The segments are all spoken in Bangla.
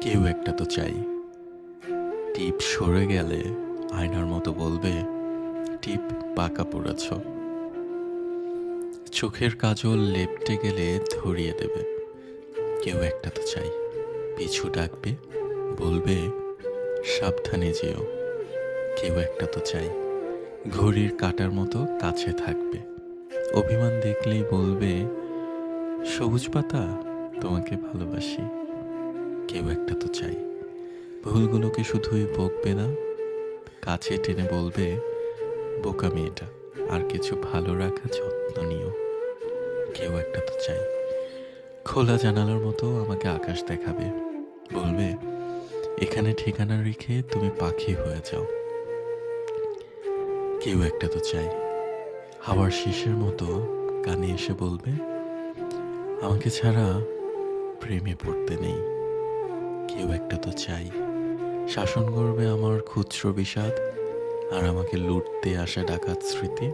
কেউ একটা তো চাই। টিপ সরে গেলে আয়নার মতো বলবে, টিপ পাকা পড়েছ। চোখের কাজল লেপটে গেলে ধরিয়ে দেবে। কেউ একটা তো চাই। পিছু ডাকবে, বলবে সাবধানে যেও। কেউ একটা তো চাই। ঘড়ির কাঁটার মতো কাছে থাকবে। অভিমান দেখলেই বলবে, সবুজ পাতা, তোমাকে ভালোবাসি। কেউ একটা তো চাই। ভুলগুলোকে শুধুই বকবে না, কাছে টেনে বলবে, বোকা মেয়েটা, আর কিছু ভালো রাখা যত্ন নিও। কেউ একটা তো চাই। খোলা জানালার মতো আমাকে আকাশ দেখাবে, বলবে, এখানে ঠিকানা রেখে তুমি পাখি হয়ে যাও। কেউ একটা তো চাই। হাওয়ার শীষের মতো কানে এসে বলবে, আমাকে ছাড়া প্রেমে পড়তে নেই। কেউ একটা তো চাই। শাসন করবে আমার খুচরো বিষাদ, আর আমাকে লুটতে আসা ডাকাত স্মৃতি।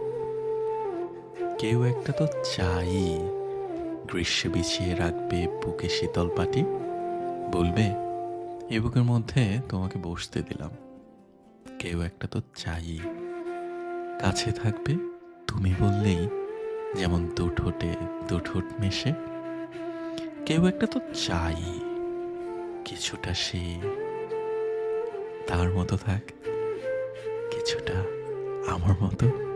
কেউ একটা তো চাই। গ্রীষ্মে বিছিয়ে রাখবে বুকে শীতল পাটি, বলবে, এ বুকের মধ্যে তোমাকে বসতে দিলাম। কেউ একটা তো চাই। কাছে থাকবে তুমি বললেই, যেমন দু ঠোঁটে দু ঠোঁট মেশে। কেউ একটা তো চাই। কিছুটা সে তার মতো থাক, কিছুটা আমার মতো।